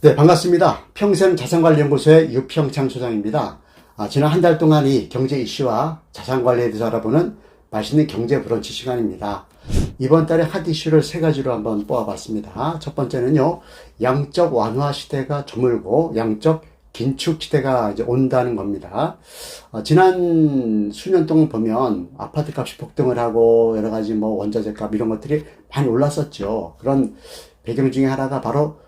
네, 반갑습니다. 평생자산관리연구소의 유평창 소장입니다. 지난 한 달 동안 이 경제 이슈와 자산관리에 대해서 알아보는 맛있는 경제 브런치 시간입니다. 이번 달에 핫 이슈를 세 가지로 한번 뽑아봤습니다. 첫 번째는요, 양적 완화 시대가 저물고 양적 긴축 시대가 이제 온다는 겁니다. 지난 수년 동안 보면 아파트 값이 폭등을 하고 여러 가지 뭐 원자재 값 이런 것들이 많이 올랐었죠. 그런 배경 중에 하나가 바로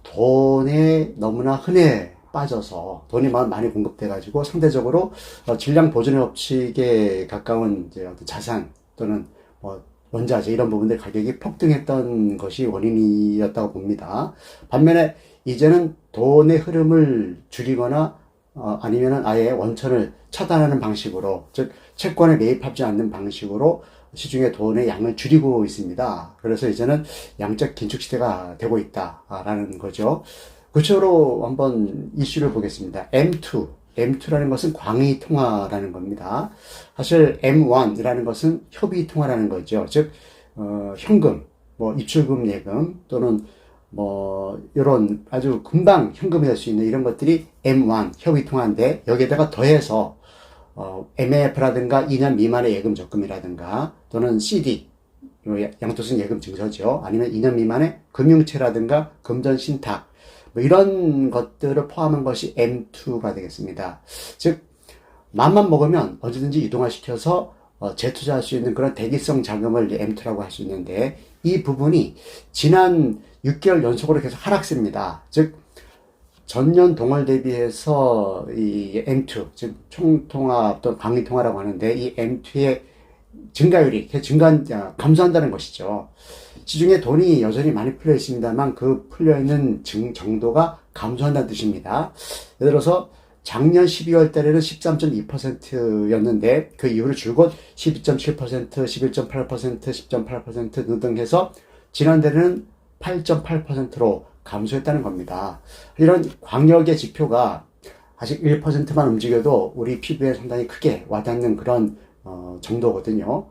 돈에 너무나 흔해 빠져서 돈이 많이 공급돼가지고 상대적으로 질량 보존의 법칙에 가까운 이제 어떤 자산 또는 뭐 원자재 이런 부분들 가격이 폭등했던 것이 원인이었다고 봅니다. 반면에 이제는 돈의 흐름을 줄이거나 아니면은 아예 원천을 차단하는 방식으로, 즉 채권에 매입하지 않는 방식으로 시중에 돈의 양을 줄이고 있습니다. 그래서 이제는 양적 긴축 시대가 되고 있다라는 거죠. 구체적으로 한번 이슈를 보겠습니다. M2라는 것은 광의 통화라는 겁니다. 사실 M1이라는 것은 협의 통화라는 거죠. 즉 현금, 뭐 입출금 예금 또는 뭐 이런 아주 금방 현금이 될 수 있는 이런 것들이 M1 협의 통화인데, 여기에다가 더해서 MF라든가 2년 미만의 예금 적금이라든가 또는 CD, 양도성 예금 증서죠. 아니면 2년 미만의 금융채라든가 금전 신탁, 뭐 이런 것들을 포함한 것이 M2가 되겠습니다. 즉, 맘만 먹으면 언제든지 이동화시켜서 재투자할 수 있는 그런 대기성 자금을 M2라고 할 수 있는데, 이 부분이 지난 6개월 연속으로 계속 하락세입니다. 즉, 전년 동월 대비해서 이 M2, 즉 총통화 또는 광의통화라고 하는데, 이 M2의 증가율이 감소한다는 것이죠. 시중에 돈이 여전히 많이 풀려 있습니다만 그 풀려 있는 정도가 감소한다는 뜻입니다. 예를 들어서 작년 12월 달에는 13.2%였는데 그 이후로 줄곧 12.7%, 11.8%, 10.8% 등등 해서 지난달에는 8.8%로 감소했다는 겁니다. 이런 광역의 지표가 아직 1%만 움직여도 우리 피부에 상당히 크게 와닿는 그런 정도거든요.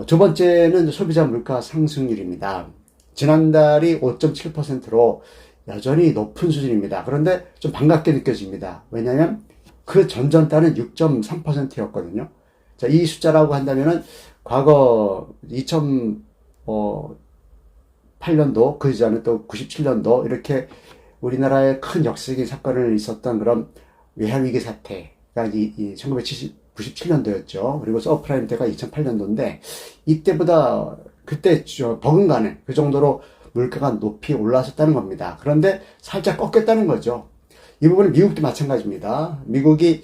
두 번째는 소비자 물가 상승률입니다. 지난달이 5.7%로 여전히 높은 수준입니다. 그런데 좀 반갑게 느껴집니다. 왜냐하면 그 전전달은 6.3%였거든요. 자, 이 숫자라고 한다면은 과거 2008년도, 그 전에 또 97년도 이렇게 우리나라에 큰 역사적인 사건을 있었던 그런 외환위기 사태가 1997년도였죠. 그리고 서프라임 때가 2008년도인데 이때보다 그때 버금가는 그 정도로 물가가 높이 올라섰다는 겁니다. 그런데 살짝 꺾였다는 거죠. 이 부분은 미국도 마찬가지입니다. 미국이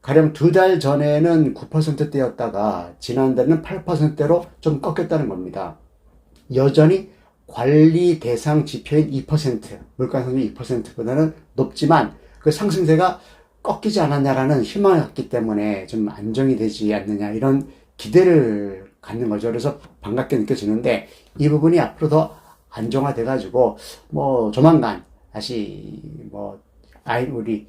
가령 두 달 전에는 9%대였다가 지난달에는 8%대로 좀 꺾였다는 겁니다. 여전히 관리 대상 지표인 2%, 물가 상승률 2%보다는 높지만 그 상승세가 꺾이지 않았냐라는 희망이었기 때문에 좀 안정이 되지 않느냐 이런 기대를 갖는 거죠. 그래서 반갑게 느껴지는데 이 부분이 앞으로 더 안정화돼 가지고 뭐 조만간 다시 뭐 우리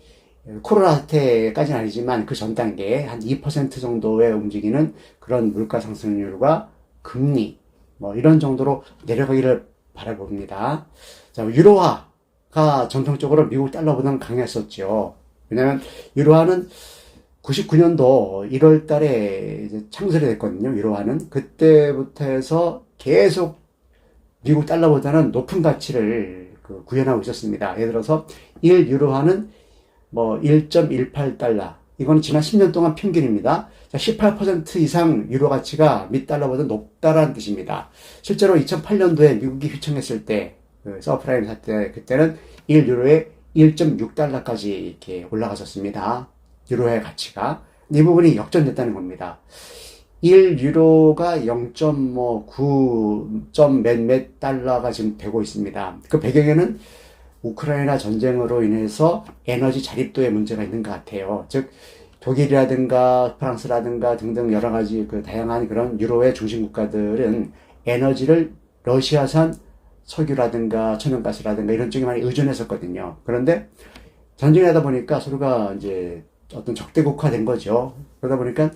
코로나 사태까지는 아니지만 그 전 단계에 한 2% 정도에 움직이는 그런 물가 상승률과 금리 뭐 이런 정도로 내려가기를 바라봅니다. 자, 유로화가 전통적으로 미국 달러보다는 강했었죠. 왜냐면 유로화는 99년도 1월 달에 이제 창설이 됐거든요. 유로화는 그때부터 해서 계속 미국 달러보다는 높은 가치를 구현하고 있었습니다. 예를 들어서 1유로화는 뭐 1.18달러, 이건 지난 10년 동안 평균입니다. 자, 18% 이상 유로 가치가 미 달러보다 높다라는 뜻입니다. 실제로 2008년도에 미국이 휘청했을 때, 그 서프라임 사태, 그때는 1유로에 1.6달러까지 이렇게 올라갔었습니다. 유로의 가치가. 이 부분이 역전됐다는 겁니다. 1유로가 0.9 몇몇 달러가 지금 되고 있습니다. 그 배경에는 우크라이나 전쟁으로 인해서 에너지 자립도에 문제가 있는 것 같아요. 즉, 독일이라든가 프랑스라든가 등등 여러 가지 그 다양한 그런 유로의 중심 국가들은 에너지를 러시아산 석유라든가 천연가스라든가 이런 쪽에 많이 의존했었거든요. 그런데 전쟁이 하다 보니까 서로가 이제 어떤 적대국화된 거죠. 그러다 보니까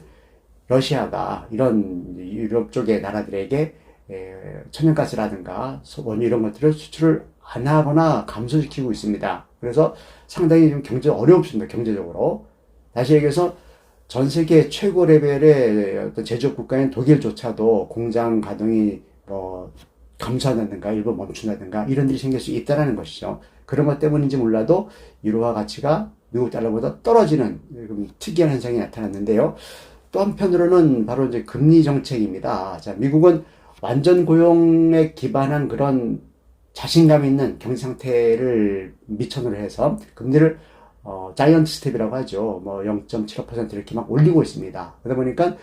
러시아가 이런 유럽 쪽의 나라들에게 천연가스라든가 원유 이런 것들을 수출을 완화하거나 감소시키고 있습니다. 그래서 상당히 좀 경제 어렵습니다. 경제적으로. 다시 얘기해서 전 세계 최고 레벨의 어떤 제조업 국가인 독일조차도 공장 가동이 감소한다든가 일부 멈춘다든가 이런 일이 생길 수 있다는 것이죠. 그런 것 때문인지 몰라도 유로화 가치가 미국 달러보다 떨어지는 특이한 현상이 나타났는데요. 또 한편으로는 바로 이제 금리 정책입니다. 자, 미국은 완전 고용에 기반한 그런 자신감 있는 경제 상태를 미천으로 해서 금리를 자이언트 스텝이라고 하죠. 뭐 0.75% 이렇게 막 올리고 있습니다. 그러다 보니까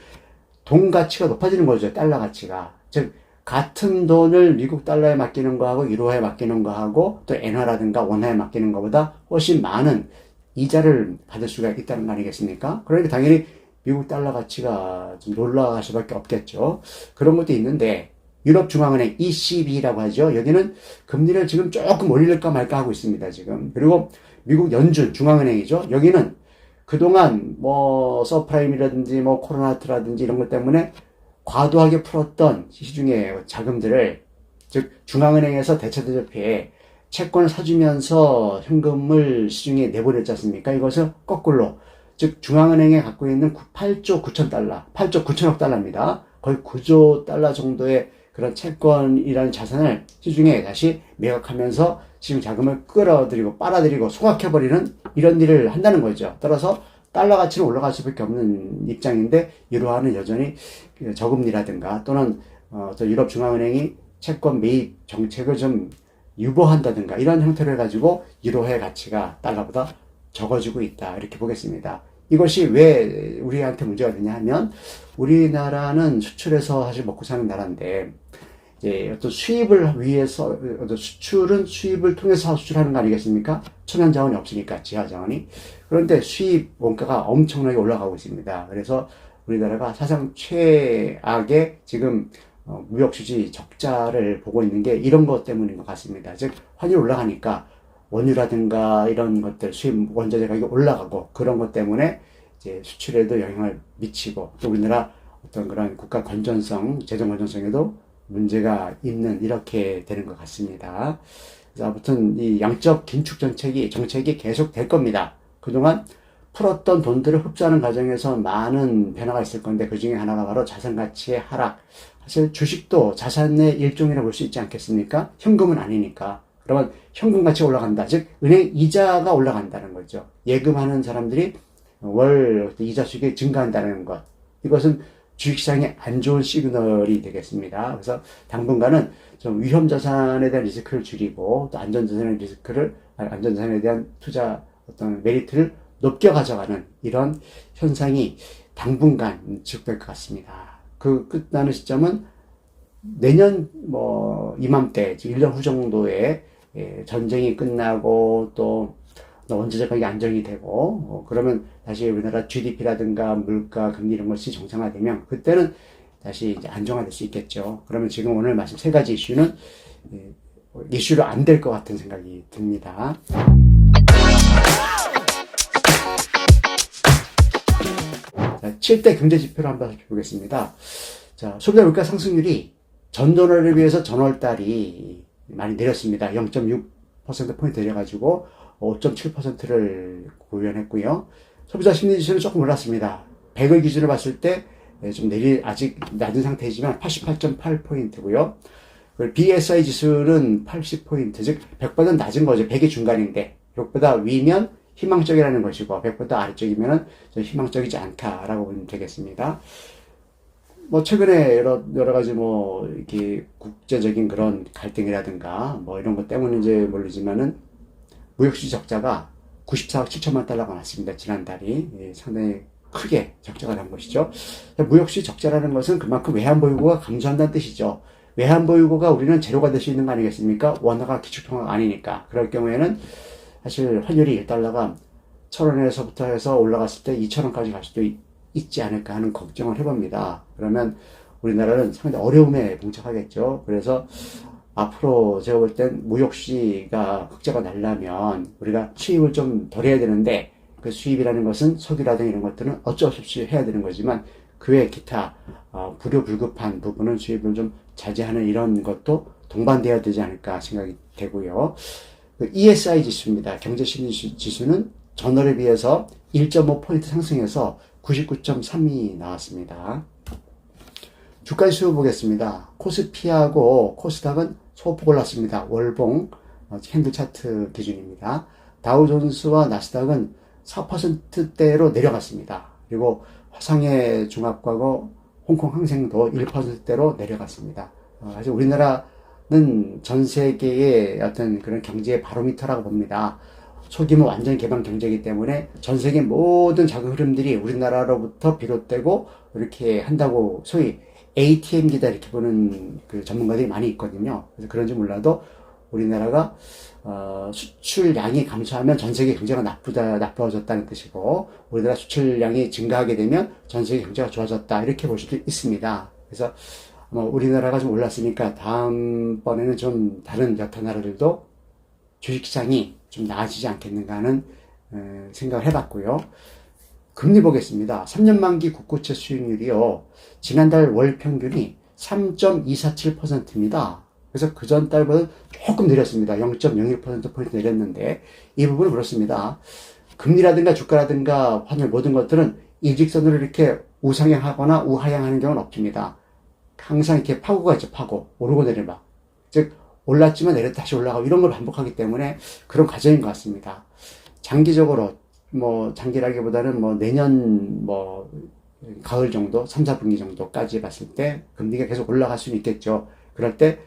돈 가치가 높아지는 거죠. 달러 가치가. 즉 같은 돈을 미국 달러에 맡기는 거하고 유로화에 맡기는 거하고 또 엔화라든가 원화에 맡기는 것보다 훨씬 많은 이자를 받을 수가 있다는 거 아니겠습니까? 그러니까 당연히 미국 달러 가치가 좀 올라갈 수밖에 없겠죠. 그런 것도 있는데 유럽중앙은행 ECB라고 하죠. 여기는 금리를 지금 조금 올릴까 말까 하고 있습니다. 지금. 그리고 미국 연준 중앙은행이죠. 여기는 그동안 뭐 서프라임이라든지 뭐 코로나라든지 이런 것 때문에 과도하게 풀었던 시중의 자금들을 즉 중앙은행에서 대체대조표에 채권을 사주면서 현금을 시중에 내보냈지 않습니까? 이것을 거꾸로 즉 중앙은행에 갖고 있는 8조 9천 달러, 8조 9천억 달러입니다. 거의 9조 달러 정도의 그런 채권이라는 자산을 시중에 다시 매각하면서 시중 자금을 끌어들이고 빨아들이고 소각해버리는 이런 일을 한다는 거죠. 따라서 달러 가치는 올라갈 수밖에 없는 입장인데 유로화는 여전히 저금리라든가 또는 또 유럽 중앙은행이 채권 매입 정책을 좀 유보한다든가 이런 형태로 해가지고 유로화의 가치가 달러보다 적어지고 있다 이렇게 보겠습니다. 이것이 왜 우리한테 문제가 되냐 하면 우리나라는 수출해서 사실 먹고 사는 나라인데 이제 어떤 수입을 위해서 어떤 수출은 수입을 통해서 수출하는 거 아니겠습니까? 천연 자원이 없으니까 지하 자원이. 그런데 수입 원가가 엄청나게 올라가고 있습니다. 그래서 우리나라가 사상 최악의 지금 무역 수지 적자를 보고 있는 게 이런 것 때문인 것 같습니다. 즉 환율 올라가니까 원유라든가 이런 것들 수입 원자재 가격이 올라가고 그런 것 때문에 이제 수출에도 영향을 미치고 또 우리나라 어떤 그런 국가 건전성, 재정 건전성에도 문제가 있는 이렇게 되는 것 같습니다. 그래서 아무튼 이 양적 긴축 정책이 계속 될 겁니다. 그동안 풀었던 돈들을 흡수하는 과정에서 많은 변화가 있을 건데 그 중에 하나가 바로 자산 가치의 하락. 사실 주식도 자산의 일종이라고 볼 수 있지 않겠습니까? 현금은 아니니까. 그러면 현금 가치가 올라간다. 즉 은행 이자가 올라간다는 거죠. 예금하는 사람들이 월 이자 수익이 증가한다는 것. 이것은 주식시장에 안 좋은 시그널이 되겠습니다. 그래서 당분간은 좀 위험 자산에 대한 리스크를 줄이고 또 안전자산에 대한 투자 어떤 메리트를 높게 가져가는 이런 현상이 당분간 지속될 것 같습니다. 그 끝나는 시점은 내년 이맘때, 즉 1년 후 정도에 전쟁이 끝나고 또 원자재 가격이 안정이 되고 그러면 다시 우리나라 GDP라든가 물가, 금리 이런 것이 정상화되면 그때는 다시 이제 안정화될 수 있겠죠. 그러면 지금 오늘 말씀 세 가지 이슈는 이슈로 안 될 것 같은 생각이 듭니다. 자, 7대 경제 지표를 한번 살펴보겠습니다. 자, 소비자 물가 상승률이 전전월에 비해서 전월달이 많이 내렸습니다. 0.6%포인트 내려가지고 5.7%를 구현했고요. 소비자 심리지수는 조금 올랐습니다. 100을 기준으로 봤을 때 좀 아직 낮은 상태이지만 88.8포인트고요. BSI 지수는 80포인트, 즉 100보다 낮은 거죠. 100이 중간인데 100보다 위면 희망적이라는 것이고 100보다 아래쪽이면 좀 희망적이지 않다라고 보면 되겠습니다. 최근에 여러 가지 이렇게 국제적인 그런 갈등이라든가 이런 것 때문인지 모르지만은 무역수지 적자가 94억 7천만 달러가 났습니다. 지난달이. 상당히 크게 적자가 난 것이죠. 무역수지 적자라는 것은 그만큼 외환보유고가 감소한다는 뜻이죠. 외환보유고가 우리는 제로가 될 수 있는 거 아니겠습니까? 원화가 기축통화가 아니니까. 그럴 경우에는 사실 환율이 1달러가 1,000원에서부터 해서 올라갔을 때 2,000원까지 갈 수도 있지 않을까 하는 걱정을 해봅니다. 그러면 우리나라는 상당히 어려움에 봉착하겠죠. 그래서 앞으로 제가 볼 땐 무역수지가 흑자가 나려면 우리가 수입을 좀 덜 해야 되는데 그 수입이라는 것은 석유라든가 이런 것들은 어쩔 수 없이 해야 되는 거지만 그 외 기타 불효불급한 부분은 수입을 좀 자제하는 이런 것도 동반되어야 되지 않을까 생각이 되고요. 그 ESI 지수입니다. 경제심리 지수는 전월에 비해서 1.5포인트 상승해서 99.3이 나왔습니다. 주가지수 보겠습니다. 코스피하고 코스닥은 소폭 올랐습니다. 월봉 캔들 차트 기준입니다. 다우존스와 나스닥은 4%대로 내려갔습니다. 그리고 화상의 종합과고 홍콩 항생도 1%대로 내려갔습니다. 사실 우리나라는 전 세계의 어떤 그런 경제의 바로미터라고 봅니다. 소규모 완전 개방 경제이기 때문에 전 세계 모든 작은 흐름들이 우리나라로부터 비롯되고 이렇게 한다고 소위 ATM기다 이렇게 보는 그 전문가들이 많이 있거든요. 그래서 그런지 몰라도 우리나라가 수출량이 감소하면 전 세계 경제가 나빠졌다는 뜻이고, 우리나라 수출량이 증가하게 되면 전 세계 경제가 좋아졌다 이렇게 볼 수도 있습니다. 그래서 우리나라가 좀 올랐으니까 다음번에는 좀 다른 여타 나라들도 주식시장이 좀 나아지지 않겠는가 하는 생각을 해봤고요. 금리 보겠습니다. 3년 만기 국고채 수익률이요, 지난달 월 평균이 3.247%입니다. 그래서 그 전 달보다 조금 내렸습니다. 0.01%포인트 내렸는데, 이 부분은 그렇습니다. 금리라든가 주가라든가 환율 모든 것들은 일직선으로 이렇게 우상향하거나 우하향하는 경우는 없습니다. 항상 이렇게 파고가 있죠. 파고 오르고 내리막, 즉 올랐지만 내렸다 다시 올라가고 이런 걸 반복하기 때문에 그런 과정인 것 같습니다. 장기적으로 장기라기보다는 내년 가을 정도, 3, 4분기 정도까지 봤을 때 금리가 계속 올라갈 수는 있겠죠. 그럴 때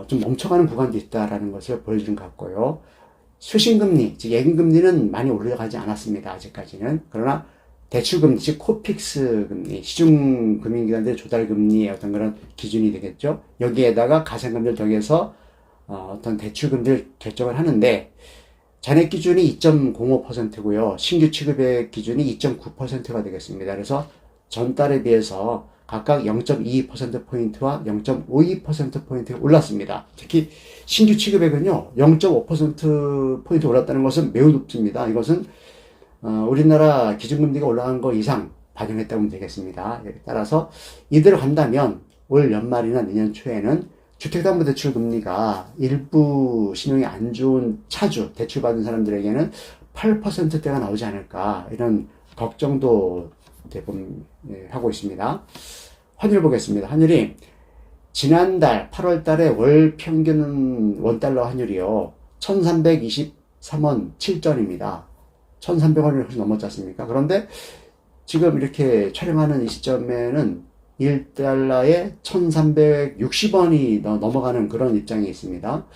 좀 멈춰가는 구간도 있다라는 것을 보여주는 것 같고요. 수신금리, 즉 예금금리는 많이 올라가지 않았습니다. 아직까지는. 그러나 대출금리, 즉 코픽스 금리, 시중금융기관들의 조달금리의 어떤 그런 기준이 되겠죠. 여기에다가 가상금리를 더해서 어떤 대출금리를 결정을 하는데, 잔액 기준이 2.05%고요. 신규 취급액 기준이 2.9%가 되겠습니다. 그래서 전달에 비해서 각각 0.22%포인트와 0.52%포인트가 올랐습니다. 특히 신규 취급액은요, 0.5%포인트 올랐다는 것은 매우 높습니다. 이것은 우리나라 기준금리가 올라간 거 이상 반영했다고 보면 되겠습니다. 따라서 이대로 간다면 올 연말이나 내년 초에는 주택담보대출 금리가 일부 신용이 안 좋은 차주, 대출받은 사람들에게는 8%대가 나오지 않을까, 이런 걱정도 대부분 하고 있습니다. 환율 보겠습니다. 환율이 지난달 8월 달에 월 평균 원달러 환율이요, 1323원 7전입니다. 1300원을 훨씬 넘었지 않습니까? 그런데 지금 이렇게 촬영하는 이 시점에는 1달러에 1360원이 넘어가는 그런 입장이 있습니다.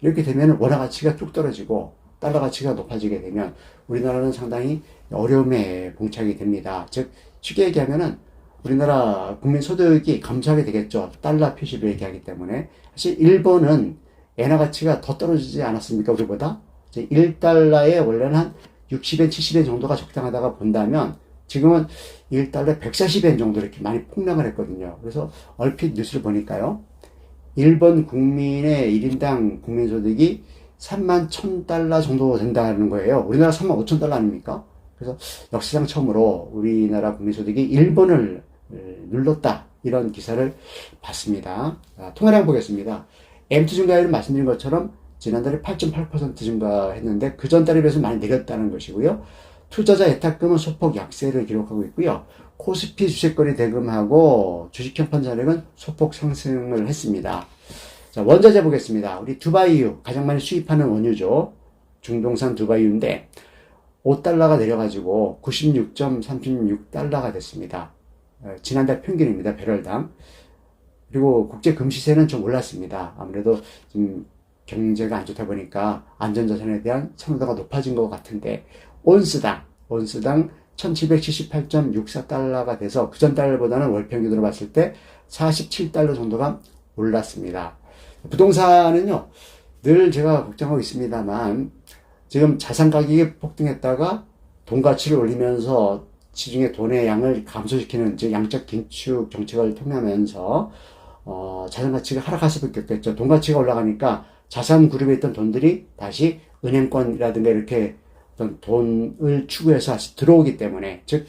이렇게 되면 원화 가치가 뚝 떨어지고 달러 가치가 높아지게 되면 우리나라는 상당히 어려움에 봉착이 됩니다. 즉 쉽게 얘기하면은 우리나라 국민 소득이 감소하게 되겠죠. 달러 표시로 얘기하기 때문에. 사실 일본은 엔화 가치가 더 떨어지지 않았습니까? 우리보다. 1달러에 원래는 한 60엔, 70엔 정도가 적당하다가 본다면 지금은 1달러에 140엔 정도 이렇게 많이 폭락을 했거든요. 그래서 얼핏 뉴스를 보니까요, 일본 국민의 1인당 국민소득이 31,000달러 정도 된다는 거예요. 우리나라 35,000달러 아닙니까? 그래서 역사상 처음으로 우리나라 국민소득이 일본을 눌렀다, 이런 기사를 봤습니다. 통화량 보겠습니다. M2 증가율은 말씀드린 것처럼 지난달에 8.8% 증가했는데 그 전달에 비해서 많이 내렸다는 것이고요. 투자자 예탁금은 소폭 약세를 기록하고 있고요. 코스피 주식거래 대금하고 주식형 펀드자력은 소폭 상승을 했습니다. 자, 원자재 보겠습니다. 우리 두바이유, 가장 많이 수입하는 원유죠. 중동산 두바이유인데 5달러가 내려가지고 96.36달러가 됐습니다. 지난달 평균입니다. 배럴당. 그리고 국제 금시세는 좀 올랐습니다. 아무래도 지금 경제가 안 좋다 보니까 안전자산에 대한 선호도가 높아진 것 같은데, 온스당 1778.64달러가 돼서 그 전 달러보다는 월 평균으로 봤을 때 47달러 정도가 올랐습니다. 부동산은요, 늘 제가 걱정하고 있습니다만 지금 자산 가격이 폭등했다가 돈 가치를 올리면서 시중에 돈의 양을 감소시키는, 즉 양적 긴축 정책을 통하면서 자산 가치가 하락할 수밖에 없겠죠. 돈 가치가 올라가니까 자산 그룹에 있던 돈들이 다시 은행권이라든가 이렇게 어떤 돈을 추구해서 다시 들어오기 때문에, 즉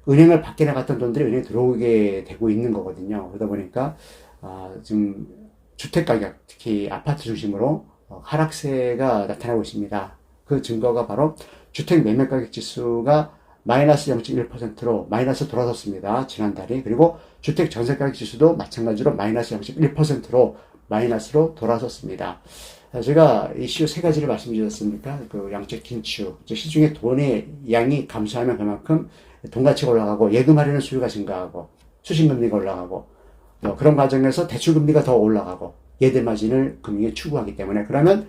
은행을 밖에 나갔던 돈들이 은행에 들어오게 되고 있는 거거든요. 그러다 보니까 지금 주택 가격, 특히 아파트 중심으로 하락세가 나타나고 있습니다. 그 증거가 바로 주택 매매 가격 지수가 마이너스 0.1%로 마이너스 돌아섰습니다. 지난달에. 그리고 주택 전세 가격 지수도 마찬가지로 마이너스 0.1%로 마이너스로 돌아섰습니다. 제가 이슈 세 가지를 말씀드렸습니까? 그 양적 긴축, 시중에 돈의 양이 감소하면 그만큼 돈 가치가 올라가고 예금하려는 수요가 증가하고 수신금리가 올라가고 그런 과정에서 대출금리가 더 올라가고 예대 마진을 금융에 추구하기 때문에 그러면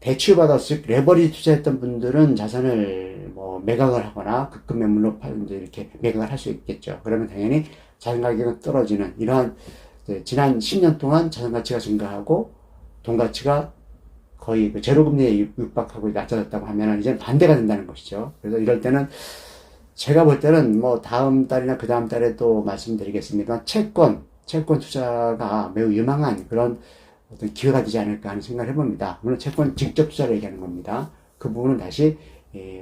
대출받아서 즉 레버리지 투자했던 분들은 자산을 뭐 매각을 하거나 급급 매물로 이렇게 매각을 할 수 있겠죠. 그러면 당연히 자산 가격은 떨어지는 이러한 지난 10년 동안 자산 가치가 증가하고 돈 가치가 거의 그 제로 금리에 육박하고 낮아졌다고 하면 이제는 반대가 된다는 것이죠. 그래서 이럴 때는 제가 볼 때는 뭐 다음 달이나 그 다음 달에 또 말씀드리겠습니다. 채권 투자가 매우 유망한 그런 어떤 기회가 되지 않을까 하는 생각을 해봅니다. 물론 채권 직접 투자를 얘기하는 겁니다. 그 부분은 다시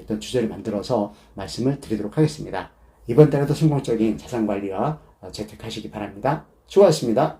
어떤 주제를 만들어서 말씀을 드리도록 하겠습니다. 이번 달에도 성공적인 자산 관리와 재테크하시기 바랍니다. 수고하셨습니다.